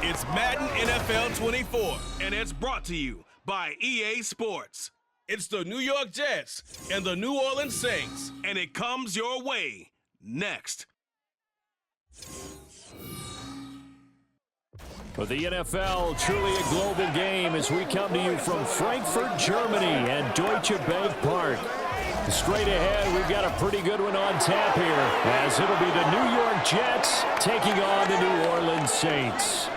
It's Madden NFL 24, and it's brought to you by EA Sports. It's the New York Jets and the New Orleans Saints, and it comes your way next. For the NFL, truly a global game as we come to you from Frankfurt, Germany and Deutsche Bank Park. Straight ahead, we've got a pretty good one on tap here, as it'll be the New York Jets taking on the New Orleans Saints.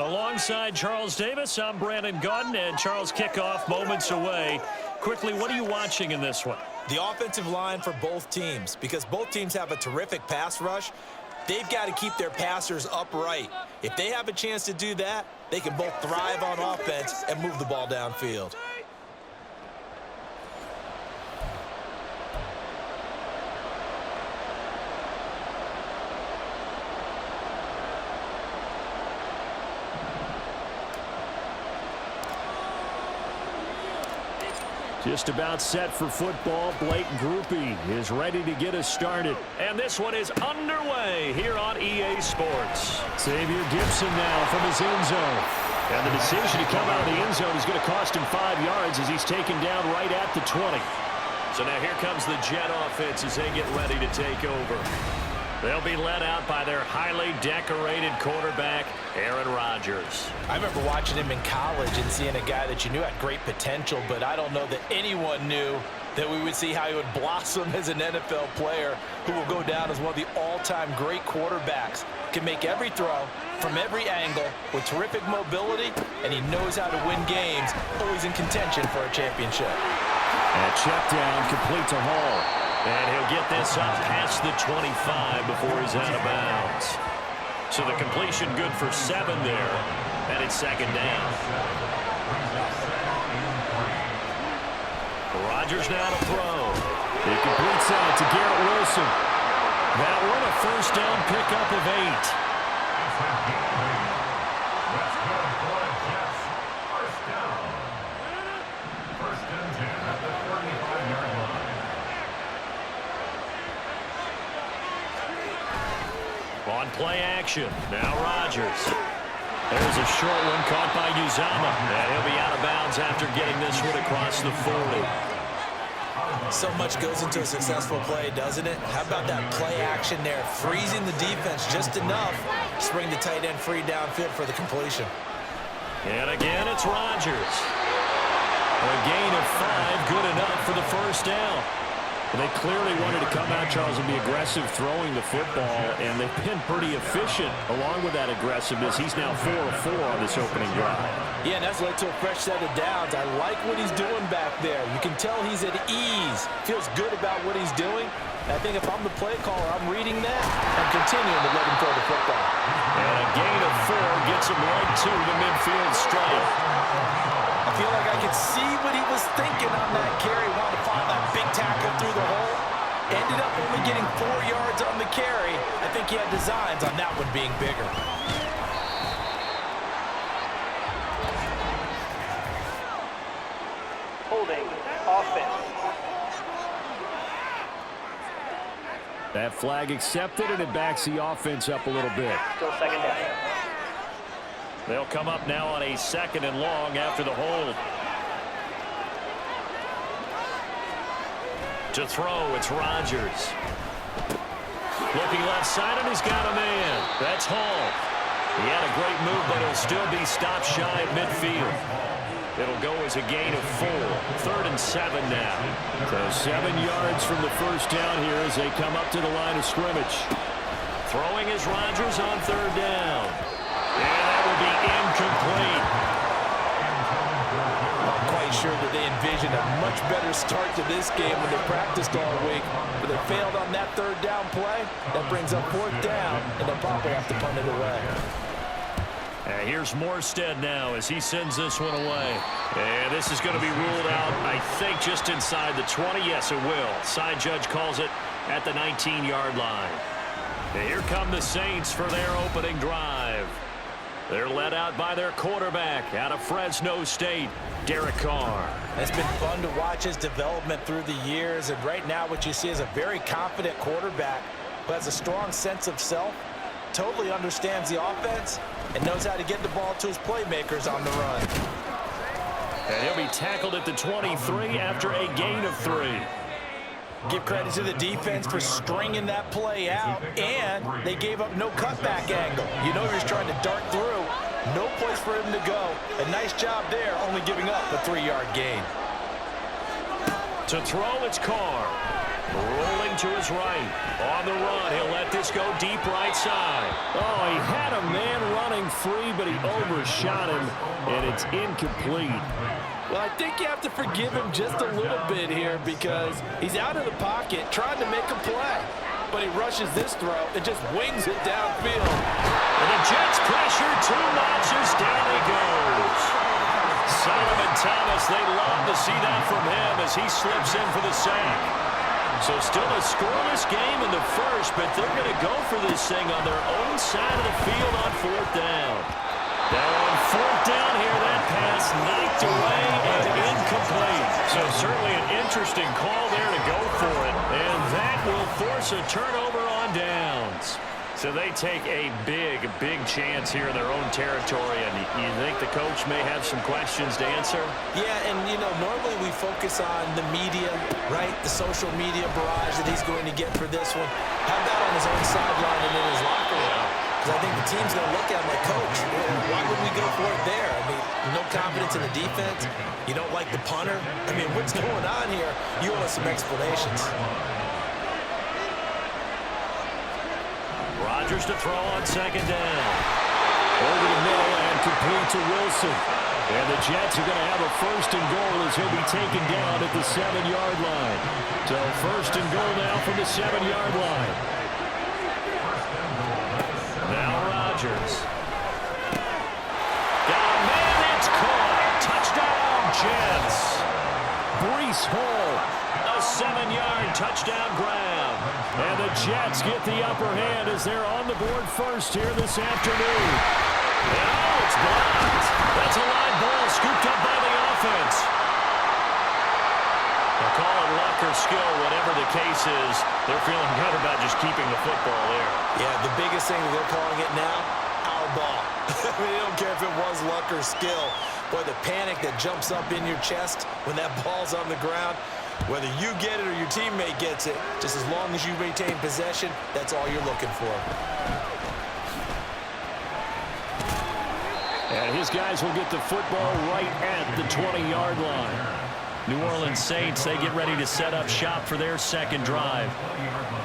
Alongside Charles Davis, I'm Brandon Gaudin, and Charles, kickoff moments away. Quickly, what are you watching in this one? The offensive line for both teams, because both teams have a terrific pass rush. They've got to keep their passers upright. If they have a chance to do that, they can both thrive on offense and move the ball downfield. Just about set for football. Blake Groupie is ready to get us started. And this one is underway here on EA Sports. Xavier Gibson now from his end zone. And the decision to come out of the end zone is going to cost him 5 yards as he's taken down right at the 20. So now here comes the Jet offense as they get ready to take over. They'll be led out by their highly decorated quarterback, Aaron Rodgers. I remember watching him in college and seeing a guy that you knew had great potential, but I don't know that anyone knew that we would see how he would blossom as an NFL player who will go down as one of the all-time great quarterbacks. Can make every throw from every angle with terrific mobility, and he knows how to win games, always in contention for a championship. And check down complete to Hall. And he'll get this up past the 25 before he's out of bounds. So the completion good for 7 there, and it's second down. Rodgers now to throw. He completes out to Garrett Wilson. That one a first down pickup of 8. On play action, now Rodgers. There's a short one caught by Uzama, and he'll be out of bounds after getting this one across the 40. So much goes into a successful play, doesn't it? How about that play action there, freezing the defense just enough to bring the tight end free downfield for the completion. And again, it's Rodgers. A gain of 5, good enough for the first down. They clearly wanted to come out, Charles, and be aggressive throwing the football, and they've been pretty efficient along with that aggressiveness. He's now 4 of 4 on this opening drive. Yeah, and that's led to a fresh set of downs. I like what he's doing back there. You can tell he's at ease, feels good about what he's doing. And I think if I'm the play caller, I'm reading that and continuing to let him throw the football. And a gain of 4 gets him right to the midfield stripe. I feel like I could see what he was thinking on that carry. Wanted to follow that big tackle through the hole. Ended up only getting 4 yards on the carry. I think he had designs on that one being bigger. Holding offense. That flag accepted, and it backs the offense up a little bit. Still second down. They'll come up now on a 2nd and long after the hold. To throw, it's Rodgers. Looking left side, and he's got a man. That's Hall. He had a great move, but he'll still be stopped shy of midfield. It'll go as a gain of 4. 3rd and 7 now. So 7 yards from the first down here as they come up to the line of scrimmage. Throwing is Rodgers on 3rd down. And that will be incomplete. I'm quite sure that they envisioned a much better start to this game when they practiced all week. But they failed on that 3rd down play. That brings up 4th down, and they'll probably have to punt it away. And here's Morstead now as he sends this one away. And this is going to be ruled out, I think, just inside the 20. Yes, it will. Side judge calls it at the 19-yard line. And here come the Saints for their opening drive. They're led out by their quarterback out of Fresno State, Derek Carr. It's been fun to watch his development through the years, and right now what you see is a very confident quarterback who has a strong sense of self, totally understands the offense, and knows how to get the ball to his playmakers on the run. And he'll be tackled at the 23 after a gain of 3. Give credit to the defense for stringing that play out, and they gave up no cutback angle. You know he was trying to dart through. No place for him to go. A nice job there, only giving up a 3-yard gain. To throw, it's Carr. Rolling to his right. On the run, he'll let this go deep right side. Oh, he had a man running free, but he overshot him, and it's incomplete. Well, I think you have to forgive him just a little bit here because he's out of the pocket trying to make a play. But he rushes this throw and just wings it downfield. And the Jets pressure 2 notches, down he goes. Solomon Thomas, they love to see that from him as he slips in for the sack. So still a scoreless game in the first, but they're going to go for this thing on their own side of the field on 4th down. Now on 4th down here, that pass knocked away and incomplete. So certainly an interesting call there to go for it. And that will force a turnover on downs. So they take a big chance here in their own territory. And you think the coach may have some questions to answer? Yeah, and, you know, normally we focus on the media, right? The social media barrage that he's going to get for this one. Have that on his own sideline and in his locker room. Because I think the team's going to look at him like, Coach, why would we go for it there? I mean, no confidence in the defense. You don't like the punter. I mean, what's going on here? You owe us some explanations. Rodgers to throw on 2nd down. Over the middle and complete to Wilson. And the Jets are going to have a 1st and goal as he'll be taken down at the 7-yard line. So 1st and goal now from the 7-yard line. Now Rodgers. Got a man, it's caught. Touchdown, Jets. Breece Hall, a 7-yard touchdown grab. And the Jets get the upper hand as they're on the board first here this afternoon. And oh, it's blocked. That's a live ball scooped up by the offense. They'll call it luck or skill, whatever the case is. They're feeling good about just keeping the football there. Yeah, the biggest thing that they're calling it now, our ball. I mean, they don't care if it was luck or skill. Boy, the panic that jumps up in your chest when that ball's on the ground, whether you get it or your teammate gets it, just as long as you maintain possession, that's all you're looking for. And his guys will get the football right at the 20-yard line. New Orleans Saints, they get ready to set up shop for their 2nd drive.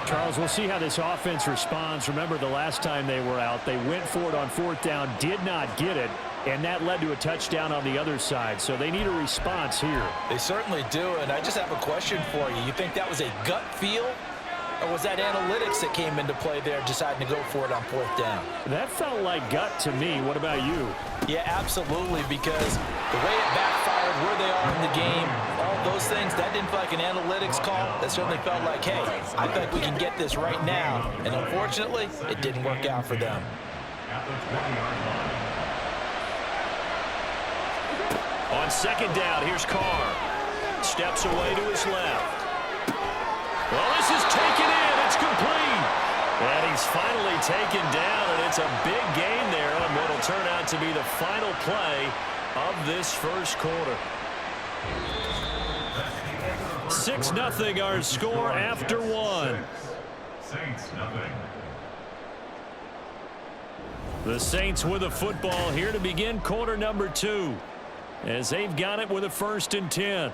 Charles, we'll see how this offense responds. Remember, the last time they were out, they went for it on 4th down, did not get it, and that led to a touchdown on the other side. So they need a response here. They certainly do, and I just have a question for you. You think that was a gut feel, or was that analytics that came into play there deciding to go for it on 4th down? That felt like gut to me. What about you? Yeah, absolutely, because the way it backfired, where they are in the game, all those things, that didn't feel like an analytics call. That certainly felt like, hey, I think we can get this right now. And unfortunately, it didn't work out for them. On 2nd down, here's Carr. Steps away to his left. Well, this is taken in. It's complete. And he's finally taken down, and it's a big gain there on what will turn out to be the final play of this first quarter. 6-0 our score after 1. The Saints with the football here to begin quarter number 2, as they've got it with a 1st and 10.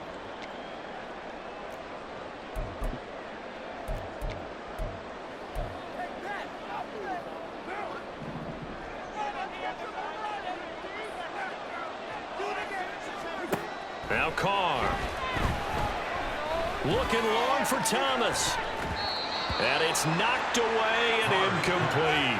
Now Carr. Looking long for Thomas. And it's knocked away and incomplete.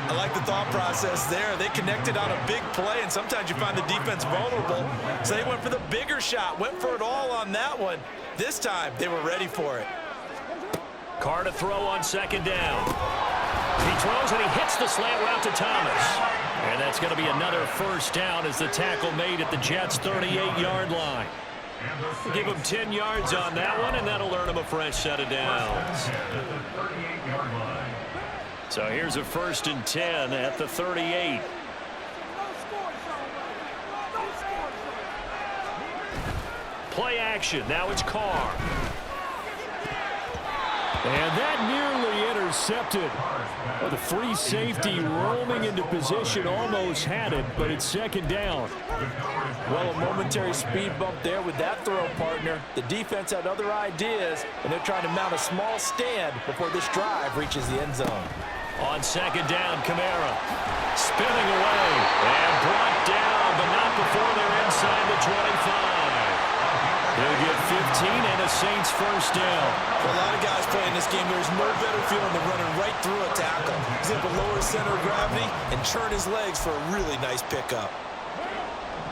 I like the thought process there. They connected on a big play, and sometimes you find the defense vulnerable. So they went for the bigger shot, went for it all on that one. This time, they were ready for it. Carr to throw on 2nd down. He throws and he hits the slant route to Thomas. And that's going to be another 1st down as the tackle made at the Jets' 38-yard line. Give him 10 yards on that one, and that'll earn him a fresh set of downs. So here's a 1st and 10 at the 38. Play action. Now it's Carr. And that nearly intercepted. Well, the free safety roaming into position almost had it, but it's 2nd down. Well, a momentary speed bump there with that throw, partner. The defense had other ideas, and they're trying to mount a small stand before this drive reaches the end zone. On 2nd down, Kamara spinning away and brought down, but not before they're inside the 25. He'll get 15 and a Saints 1st down. For a lot of guys playing this game, there's no better feeling than running right through a tackle. He's able to lower his center of gravity and churn his legs for a really nice pickup.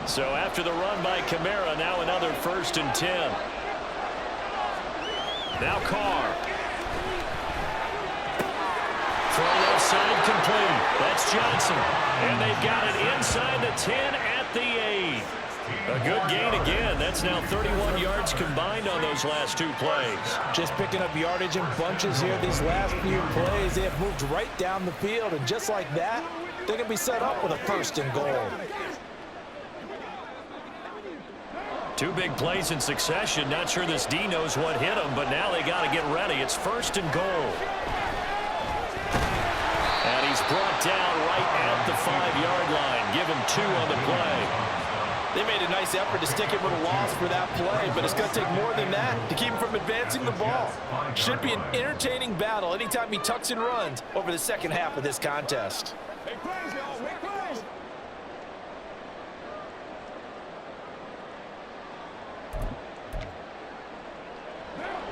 So after the run by Kamara, now another 1st and 10. Now Carr. Throw left side complete. That's Johnson. And they've got it inside the 10 at the 8. A good gain again. That's now 31 yards combined on those last 2 plays. Just picking up yardage in bunches here these last few plays. They have moved right down the field, and just like that, they're going to be set up with a 1st and goal. 2 big plays in succession. Not sure this D knows what hit him, but now they got to get ready. It's 1st and goal. And he's brought down right at the 5-yard line. Give him 2 on the play. They made a nice effort to stick him with a loss for that play, but it's going to take more than that to keep him from advancing the ball. Should be an entertaining battle anytime he tucks and runs over the 2nd half of this contest.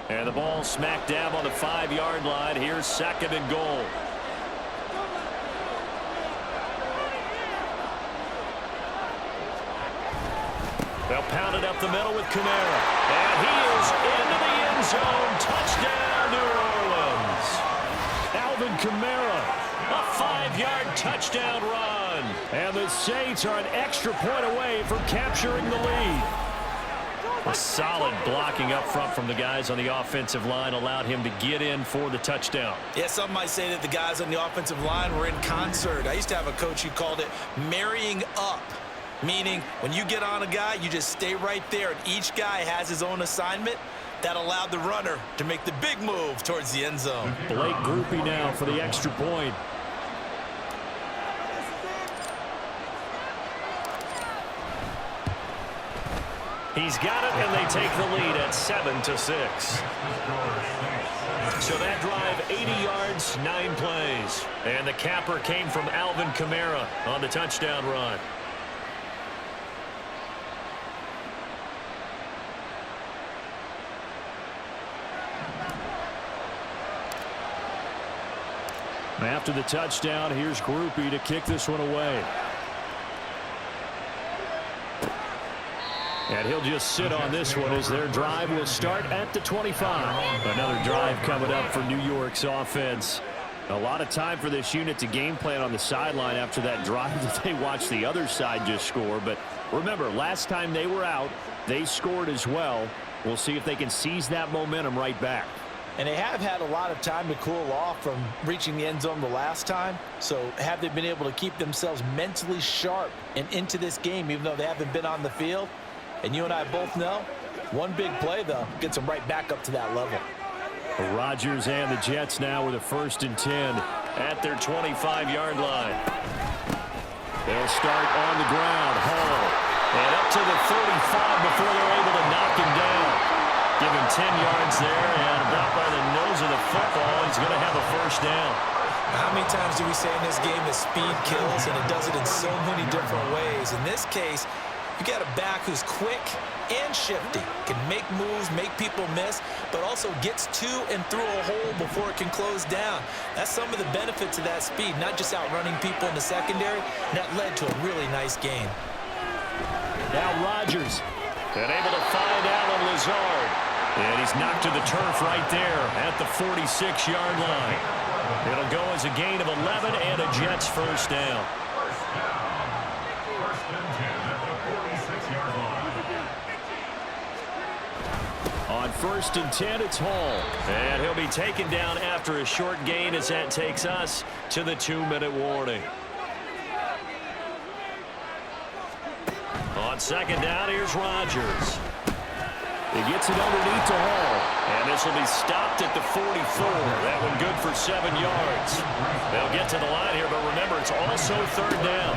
And the ball smack dab on the 5-yard line. Here's 2nd and goal. They'll pound it up the middle with Kamara. And he is into the end zone. Touchdown, New Orleans. Alvin Kamara, a 5-yard touchdown run. And the Saints are an extra point away from capturing the lead. A solid blocking up front from the guys on the offensive line allowed him to get in for the touchdown. Yeah, some might say that the guys on the offensive line were in concert. I used to have a coach who called it marrying up. Meaning, when you get on a guy, you just stay right there, and each guy has his own assignment. That allowed the runner to make the big move towards the end zone. Blake Groupie now for the extra point. He's got it, and they take the lead at 7-6. So that drive, 80 yards, 9 plays. And the capper came from Alvin Kamara on the touchdown run. After the touchdown, here's Groupie to kick this one away. And he'll just sit on this one as their drive will start at the 25. Another drive coming up for New York's offense. A lot of time for this unit to game plan on the sideline after that drive that they watched the other side just score. But remember, last time they were out, they scored as well. We'll see if they can seize that momentum right back. And they have had a lot of time to cool off from reaching the end zone the last time. So have they been able to keep themselves mentally sharp and into this game, even though they haven't been on the field? And you and I both know, one big play, though, gets them right back up to that level. Rodgers and the Jets now with a 1st and 10 at their 25-yard line. They'll start on the ground. Hall. And up to the 35 before they're able to knock him down. Give him 10 yards there, and about by the nose of the football, he's going to have a 1st down. How many times do we say in this game that speed kills, and it does it in so many different ways? In this case, you got a back who's quick and shifty, can make moves, make people miss, but also gets to and through a hole before it can close down. That's some of the benefits of that speed, not just outrunning people in the secondary. That led to a really nice game. Now Rodgers, and able to find Alan Lazard. And he's knocked to the turf right there at the 46-yard line. It'll go as a gain of 11 and a Jets 1st down. 1st and 10, it's Hall. And he'll be taken down after a short gain as that takes us to the 2-minute warning. On 2nd down, here's Rodgers. He gets it underneath to Hall. And this will be stopped at the 44. That one good for 7 yards. They'll get to the line here, but remember, it's also 3rd down.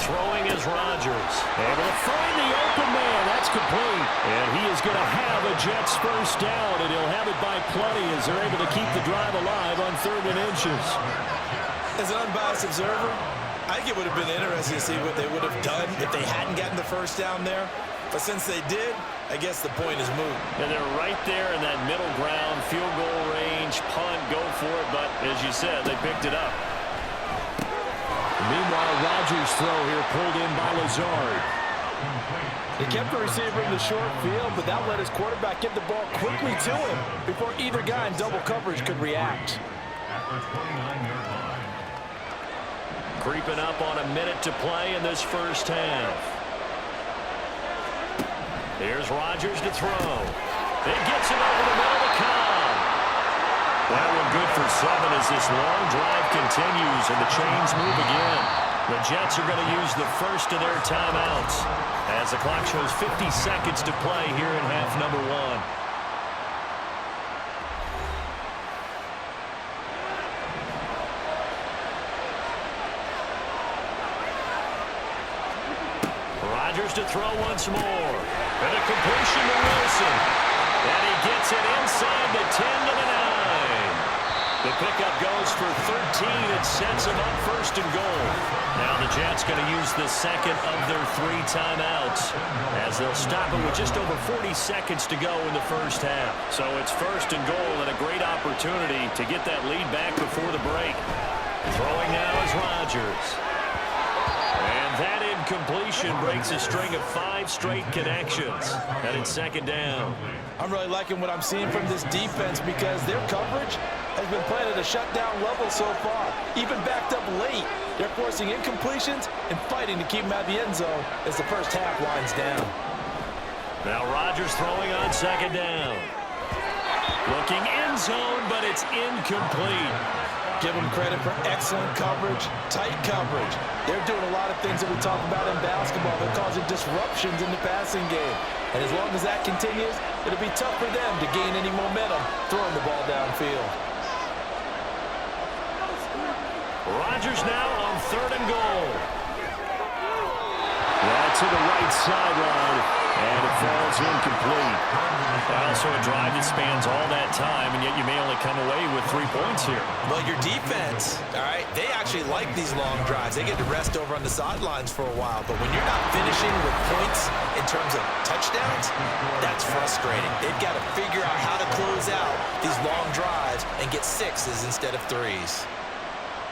Throwing is Rodgers. Able to find the open man. That's complete. And he is going to have a Jets 1st down, and he'll have it by plenty as they're able to keep the drive alive on 3rd and inches. As an unbiased observer, I think it would have been interesting to see what they would have done if they hadn't gotten the 1st down there. But since they did, I guess the point is moot. And they're right there in that middle ground, field goal range, punt, go for it. But as you said, they picked it up. Meanwhile, Rodgers' throw here pulled in by Lazard. He kept the receiver in the short field, but that let his quarterback get the ball quickly to him before either guy in double coverage could react. Creeping up on a minute to play in this 1st half. Here's Rodgers to throw. It gets it over the middle to Cobb. That one good for 7 as this long drive continues and the chains move again. The Jets are going to use the first of their timeouts as the clock shows 50 seconds to play here in half number 1. Rodgers to throw once more. And a completion to Wilson. And he gets it inside the 10 to the 9. The pickup goes for 13. It sets him up 1st and goal. Now the Jets going to use the 2nd of their 3 timeouts as they'll stop it with just over 40 seconds to go in the 1st half. So it's 1st and goal and a great opportunity to get that lead back before the break. Throwing now is Rodgers. And that incompletion breaks a string of 5 straight connections. And it's 2nd down. I'm really liking what I'm seeing from this defense because their coverage has been playing at a shutdown level so far. Even backed up late, they're forcing incompletions and fighting to keep them out of the end zone as the 1st half winds down. Now Rodgers throwing on 2nd down. Looking end zone, but it's incomplete. Give them credit for excellent coverage, tight coverage. They're doing a lot of things that we talk about in basketball. They're causing disruptions in the passing game. And as long as that continues, it'll be tough for them to gain any momentum throwing the ball downfield. Rodgers now on 3rd and goal. Right to the right sideline, and it falls incomplete. Also a drive that spans all that time, and yet you may only come away with 3 points here. Well, your defense, all right, they actually like these long drives. They get to rest over on the sidelines for a while, but when you're not finishing with points in terms of touchdowns, that's frustrating. They've got to figure out how to close out these long drives and get 6s instead of 3s.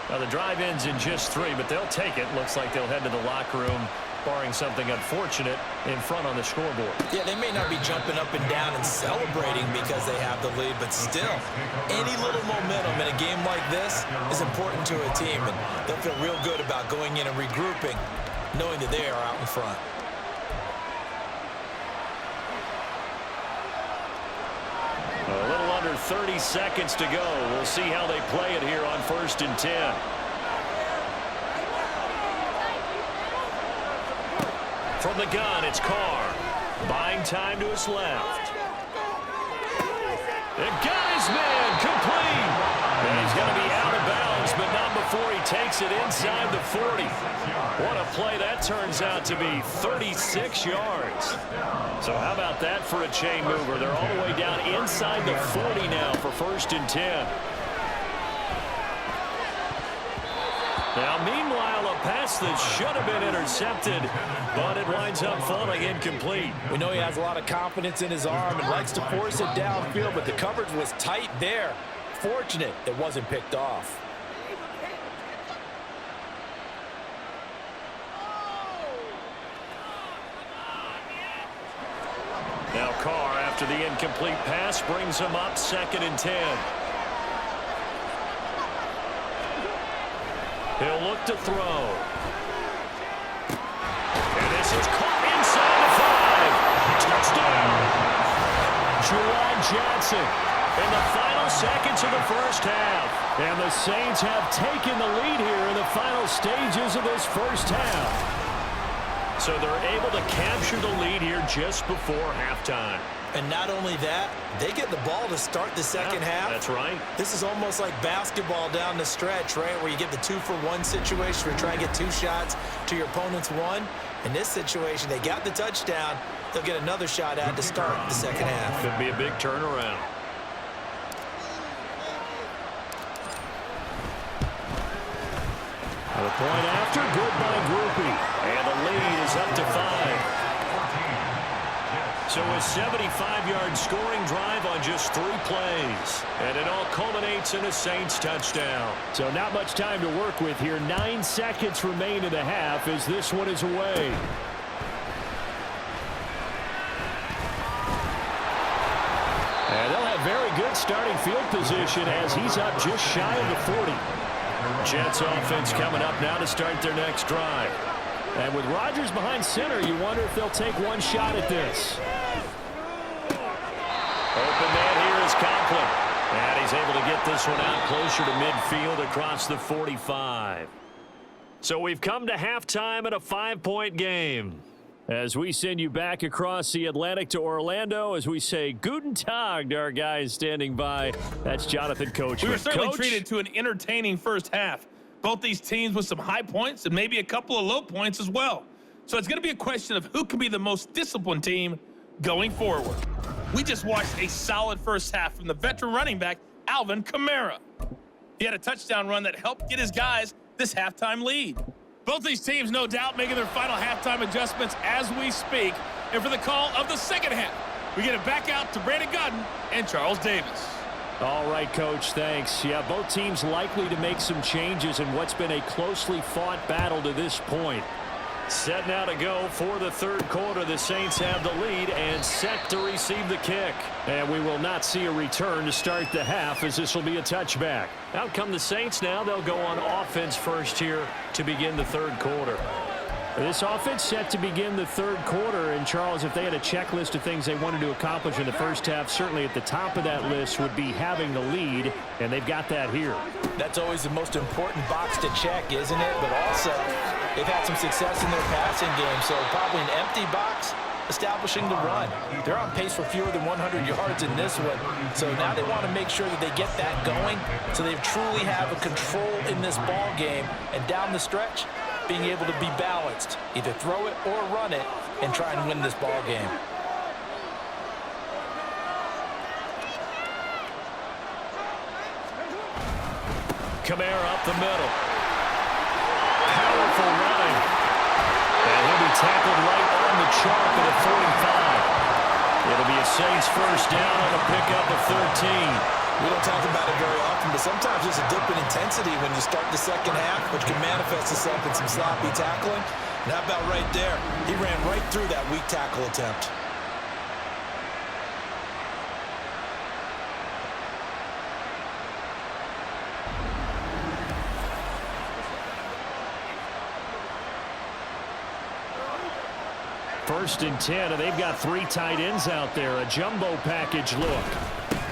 Now the drive ends in just 3, but they'll take it. Looks like they'll head to the locker room, barring something unfortunate in front on the scoreboard. Yeah, they may not be jumping up and down and celebrating because they have the lead, but still, any little momentum in a game like this is important to a team, and they'll feel real good about going in and regrouping, knowing that they are out in front. A little under 30 seconds to go. We'll see how they play it here on 1st and 10. From the gun, it's Carr. Buying time to his left. It got his man complete. And he's going to be out of bounds, but not before he takes it inside the 40. What a play that turns out to be, 36 yards. So how about that for a chain mover? They're all the way down inside the 40 now for 1st and 10. Now, meanwhile, a pass that should have been intercepted, but it winds up falling incomplete. We know he has a lot of confidence in his arm and likes to force it downfield, but the coverage was tight there. Fortunate it wasn't picked off. Now Carr, after the incomplete pass, brings him up 2nd and 10. He'll look to throw. And this is caught inside the 5. Touchdown. Juwan Johnson in the final seconds of the first half. And the Saints have taken the lead here in the final stages of this first half. So they're able to capture the lead here just before halftime. And not only that, they get the ball to start the second half. That's right. This is almost like basketball down the stretch, right, where you get the 2-for-1 situation where you try and get 2 shots to your opponent's 1. In this situation, they got the touchdown. They'll get another shot at to start the second half. Could be a big turnaround. The point after, good by Groupie. And the lead is up to 5. So a 75-yard scoring drive on just 3 plays. And it all culminates in a Saints touchdown. So not much time to work with here. 9 seconds remain in the half as this one is away. And they'll have very good starting field position as he's up just shy of the 40. Jets offense coming up now to start their next drive. And with Rodgers behind center, you wonder if they'll take one shot at this. Open man here is Conklin. And he's able to get this one out closer to midfield across the 45. So we've come to halftime in a 5-point game. As we send you back across the Atlantic to Orlando, as we say Guten Tag to our guys standing by. That's Jonathan Coachman. We were certainly Coach? treated to an entertaining first half. Both these teams with some high points and maybe a couple of low points as well. So it's going to be a question of who can be the most disciplined team going forward. We just watched a solid first half from the veteran running back, Alvin Kamara. He had a touchdown run that helped get his guys this halftime lead. Both these teams, no doubt, making their final halftime adjustments as we speak. And for the call of the second half, we get it back out to Brandon Godden and Charles Davis. All right, Coach, thanks. Yeah, both teams likely to make some changes in what's been a closely fought battle to this point. Set now to go for the third quarter. The Saints have the lead and set to receive the kick. And we will not see a return to start the half as this will be a touchback. Out come the Saints now. They'll go on offense first here to begin the third quarter. This offense set to begin the third quarter. And, Charles, if they had a checklist of things they wanted to accomplish in the first half, certainly at the top of that list would be having the lead, and they've got that here. That's always the most important box to check, isn't it? But also, they've had some success in their passing game, so probably an empty box establishing the run. They're on pace for fewer than 100 yards in this one, so now they want to make sure that they get that going so they truly have a control in this ball game, and down the stretch, being able to be balanced, either throw it or run it, and try and win this ball game. Kamara up the middle. Powerful running. And he'll be tackled right on the chalk at the 45. It'll be a Saints first down on a pickup of 13. We don't talk about it very often, but sometimes there's a dip in intensity when you start the second half, which can manifest itself in some sloppy tackling. And how about right there? He ran right through that weak tackle attempt. First and 10, and they've got 3 tight ends out there. A jumbo package look.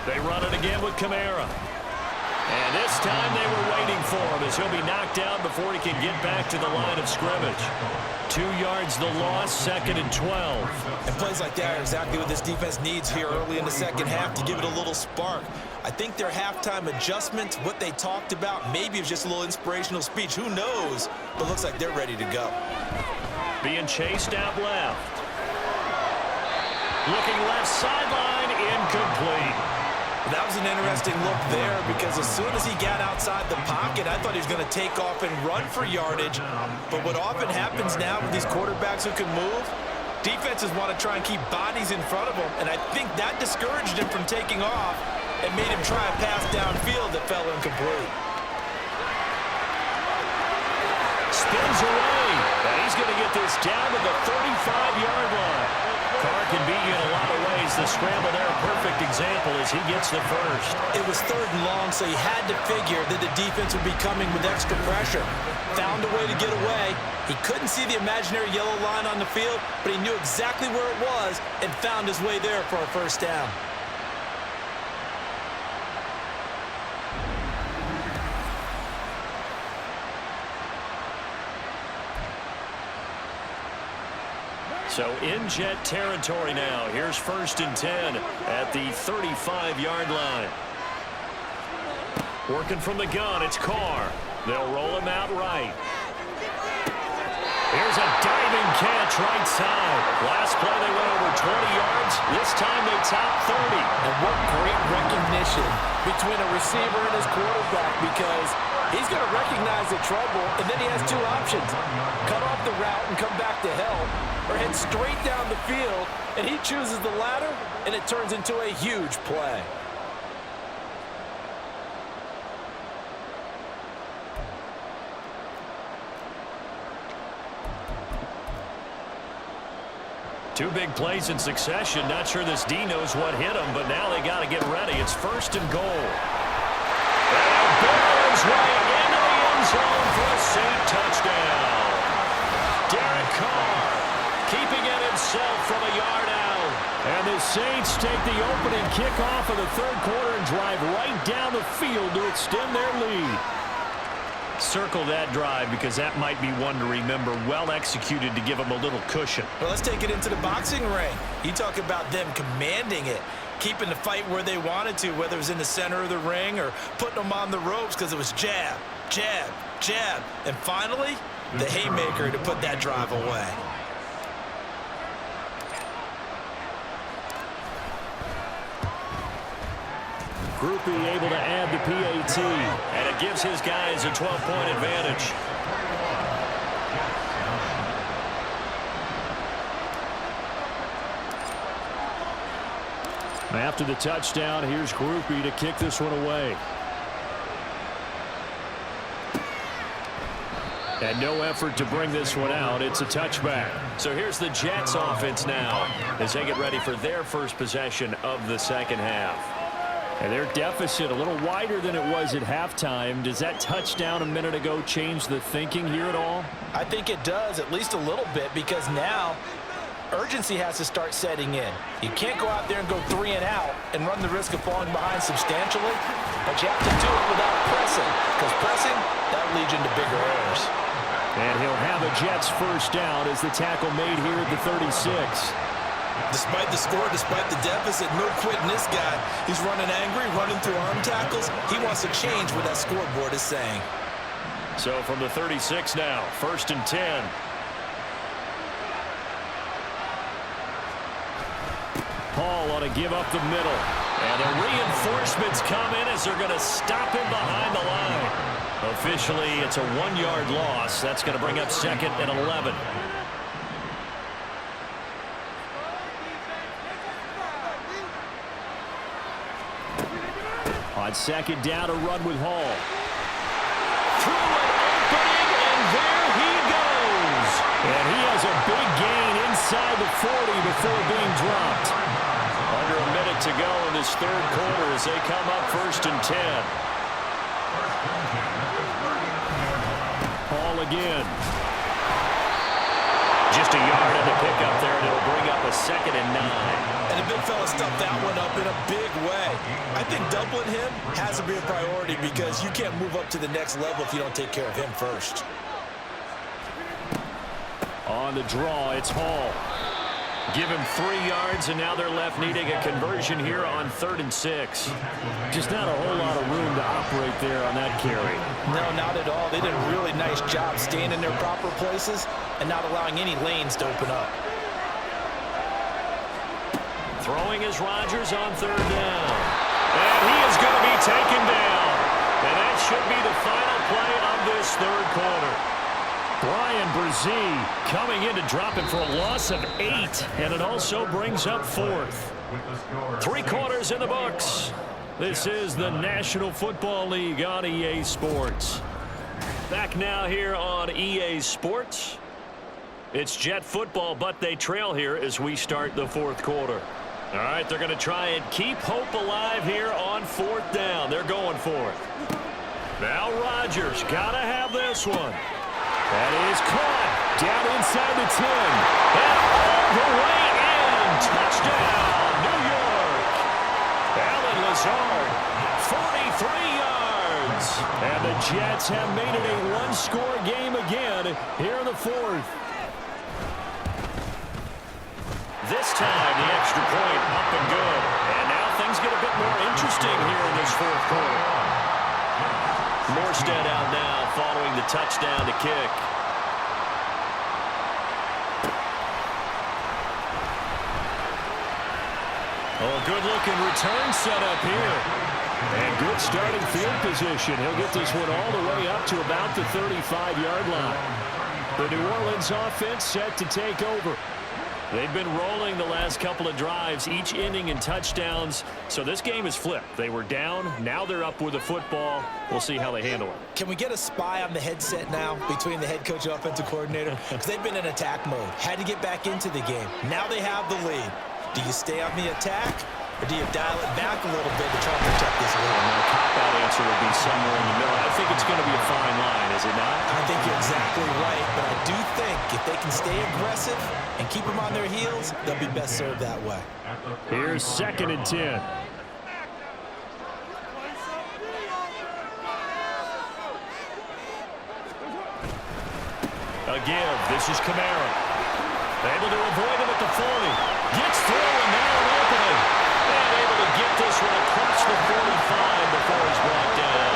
They run it again with Kamara. And this time they were waiting for him as he'll be knocked out before he can get back to the line of scrimmage. 2 yards the loss, 2nd and 12. And plays like that are exactly what this defense needs here early in the second half to give it a little spark. I think their halftime adjustments, what they talked about, maybe it was just a little inspirational speech. Who knows? But looks like they're ready to go. Being chased out left. Looking left sideline, incomplete. That was an interesting look there because as soon as he got outside the pocket, I thought he was going to take off and run for yardage. But what often happens now with these quarterbacks who can move, defenses want to try and keep bodies in front of them, and I think that discouraged him from taking off and made him try a pass downfield that fell incomplete. Spins away, and he's going to get this down to the 35-yard line. Carr can beat you in a lot of ways. The scramble there, a perfect example as he gets the first. It was 3rd and long, so he had to figure that the defense would be coming with extra pressure. Found a way to get away. He couldn't see the imaginary yellow line on the field, but he knew exactly where it was and found his way there for a first down. So in Jet territory now. Here's 1st and 10 at the 35-yard line. Working from the gun, it's Carr. They'll roll him out right. Here's a diving catch right side. Last play they went over 20 yards. This time they top 30. And what great recognition between a receiver and his quarterback, because he's going to recognize the trouble, and then he has two options. Cut off the route and come back to help, or head straight down the field, and he chooses the latter, and it turns into a huge play. Two big plays in succession. Not sure this D knows what hit him, but now they got to get ready. It's 1st and goal. And barrels right into the end zone for a Saint touchdown. Derek Carr keeping it himself from a yard out. And the Saints take the opening kickoff of the 3rd quarter and drive right down the field to extend their lead. Circle that drive because that might be one to remember. Well executed to give them a little cushion. Well, let's take it into the boxing ring. You talk about them commanding it, keeping the fight where they wanted to, whether it was in the center of the ring or putting them on the ropes because it was jab, jab, jab. And finally, the haymaker to put that drive away. Groupie able to add the PAT, and it gives his guys a 12-point advantage. After the touchdown, here's Groupie to kick this one away. And no effort to bring this one out. It's a touchback. So here's the Jets offense now as they get ready for their first possession of the second half. And their deficit a little wider than it was at halftime. Does that touchdown a minute ago change the thinking here at all? I think it does, at least a little bit, because now urgency has to start setting in. You can't go out there and go 3 and out and run the risk of falling behind substantially, but you have to do it without pressing, because pressing, that'll lead you into bigger errors. And he'll have a Jets first down as the tackle made here at the 36. Despite the score, despite the deficit, no quitting this guy. He's running angry, running through arm tackles. He wants to change what that scoreboard is saying. So from the 36 now, 1st and 10. Paul ought to give up the middle. And the reinforcements come in as they're going to stop him behind the line. Officially, it's a 1-yard loss. That's going to bring up 2nd and 11. On 2nd down, a run with Hall. Through an opening, and there he goes. And he has a big gain inside the 40 before being dropped. Under a minute to go in this 3rd quarter as they come up 1st and 10. Hall again. Just a yard on the pickup there, and it'll bring up a 2nd and 9. And the big fella stuffed that one up in a big way. I think doubling him has to be a priority because you can't move up to the next level if you don't take care of him first. On the draw, it's Hall. Give him 3 yards, and now they're left needing a conversion here on 3rd and 6. Just not a whole lot of room to operate there on that carry. No, not at all. They did a really nice job staying in their proper places and not allowing any lanes to open up. Throwing is Rodgers on 3rd down. And he is going to be taken down. And that should be the final play of this 3rd quarter. Brian Brzee coming in to drop it for a loss of 8. And it also brings up 4th. 3 quarters in the books. This is the National Football League on EA Sports. Back now here on EA Sports. It's Jet football, but they trail here as we start the 4th quarter. All right, they're going to try and keep hope alive here on 4th down. They're going for it. Now Rodgers got to have this one. That is caught down inside the 10. And all the way in. Touchdown, New York. Allen Lazard, 43 yards. And the Jets have made it a 1-score game again here in the 4th. This time, the extra point up and good. And now things get a bit more interesting here in this fourth quarter. Morstead out now following the touchdown to kick. Oh, good-looking return set up here. And good starting field position. He'll get this one all the way up to about the 35-yard line. The New Orleans offense set to take over. They've been rolling the last couple of drives, each inning in touchdowns. So this game is flipped. They were down. Now they're up with the football. We'll see how they handle it. Can we get a spy on the headset now between the head coach and offensive coordinator? Because they've been in attack mode. Had to get back into the game. Now they have the lead. Do you stay on the attack, or do you dial it back a little bit to try to protect this lead? My cop-out answer would be somewhere in the middle. I think it's going to be a fine line, is it not? I think you're exactly right, but I do think if they can stay aggressive and keep them on their heels, they'll be best served that way. Here's 2nd and 10. A give. This is Kamara. Able to avoid him at the 40. Gets through and now an opening. And able to get this one across the 45 before he's brought down.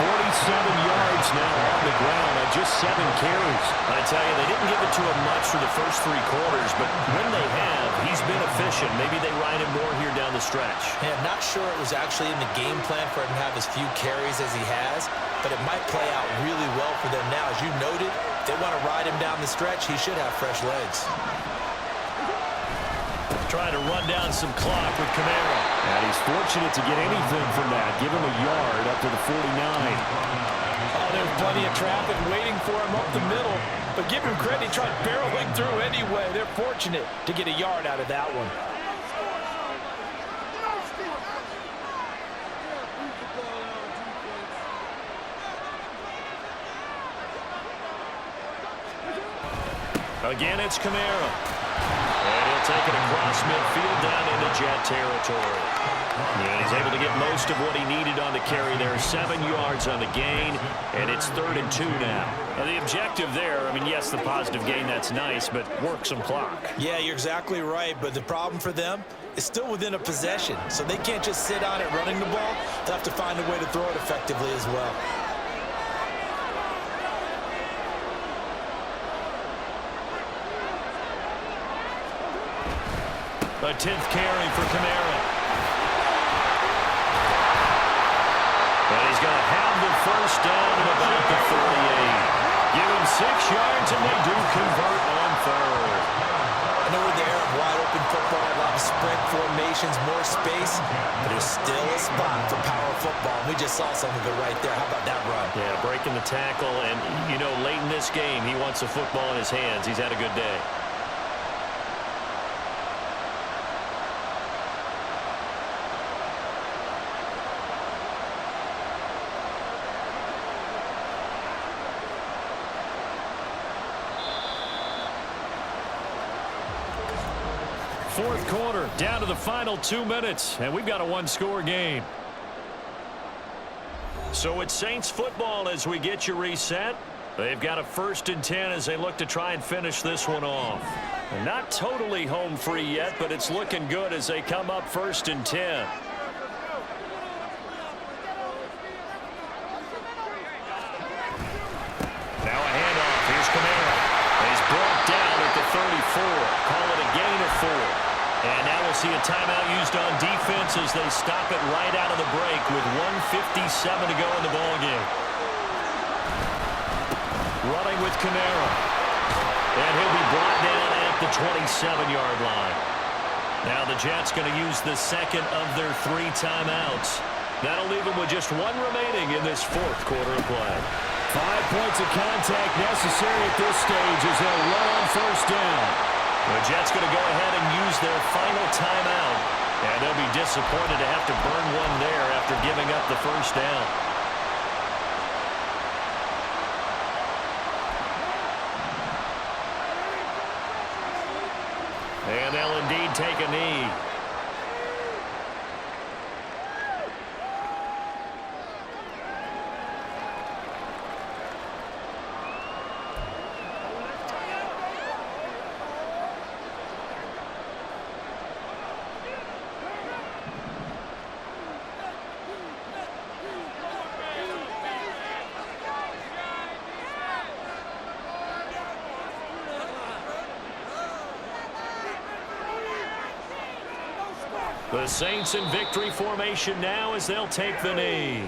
47 yards now on the ground on just 7 carries. I tell you, they didn't give it to him much for the first 3 quarters, but when they have, he's been efficient. Maybe they ride him more here down the stretch. Yeah, I'm not sure it was actually in the game plan for him to have as few carries as he has, but it might play out really well for them now. As you noted, if they want to ride him down the stretch, he should have fresh legs. Trying to run down some clock with Kamara. And he's fortunate to get anything from that. Give him a yard up to the 49. Oh, there's plenty of traffic waiting for him up the middle. But give him credit, he tried barreling through anyway. They're fortunate to get a yard out of that one. Again, it's Kamara. And he'll take it across midfield down into Jet territory. And he's able to get most of what he needed on the carry there. 7 yards on the gain, and it's 3rd and 2 now. Now, the objective there, I mean, yes, the positive gain, that's nice, but work some clock. Yeah, you're exactly right, but the problem for them is still within a possession, so they can't just sit on it running the ball. They'll have to find a way to throw it effectively as well. A 10th carry for Kamara. And he's going to have the first down at about the 38. Give him 6 yards, and they do convert on 3rd. I know we're there, wide open football, a lot of sprint formations, more space, but there's still a spot for power football. We just saw some of it right there. How about that run? Yeah, breaking the tackle, and, you know, late in this game, he wants the football in his hands. He's had a good day. Fourth quarter, down to the final 2 minutes, and we've got a 1-score game. So it's Saints football as we get you reset. They've got a 1st and 10 as they look to try and finish this one off. And not totally home free yet, but it's looking good as they come up 1st and 10. Now a handoff. Here's Kamara. He's brought down at the 34. Call it a gain of 4. And now we'll see a timeout used on defense as they stop it right out of the break with 1:57 to go in the ballgame. Running with Kamara. And he'll be brought down at the 27-yard line. Now the Jets going to use the second of their 3 timeouts. That'll leave them with just 1 remaining in this fourth quarter of play. 5 points of contact necessary at this stage as they'll run on 1st down. The Jets going to go ahead and use their final timeout. And they'll be disappointed to have to burn one there after giving up the 1st down. And they'll indeed take a knee. The Saints in victory formation now as they'll take the knee.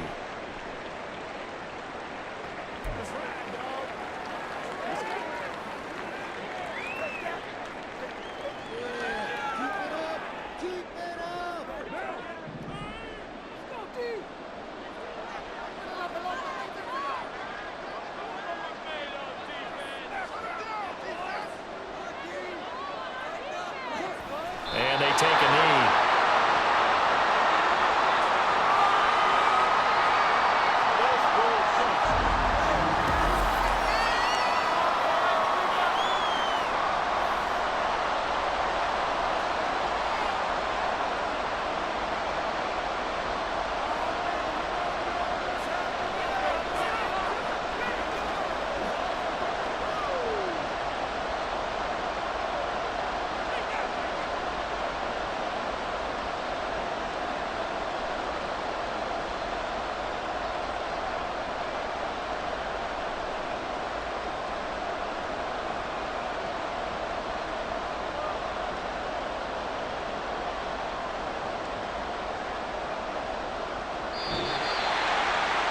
And they take a knee.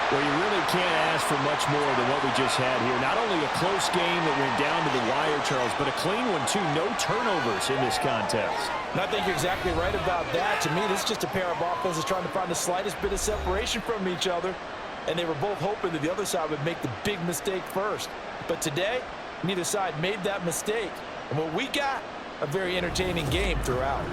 Well, you really can't ask for much more than what we just had here. Not only a close game that went down to the wire, Charles, but a clean one, too. No turnovers in this contest. And I think you're exactly right about that. To me, this is just a pair of offenses trying to find the slightest bit of separation from each other. And they were both hoping that the other side would make the big mistake first. But today, neither side made that mistake. And what we got, a very entertaining game throughout.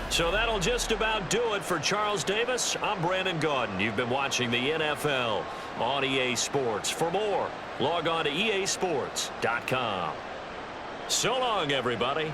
So that'll just about do it for Charles Davis. I'm Brandon Gaudin. You've been watching the NFL on EA Sports. For more, log on to easports.com. So long, everybody.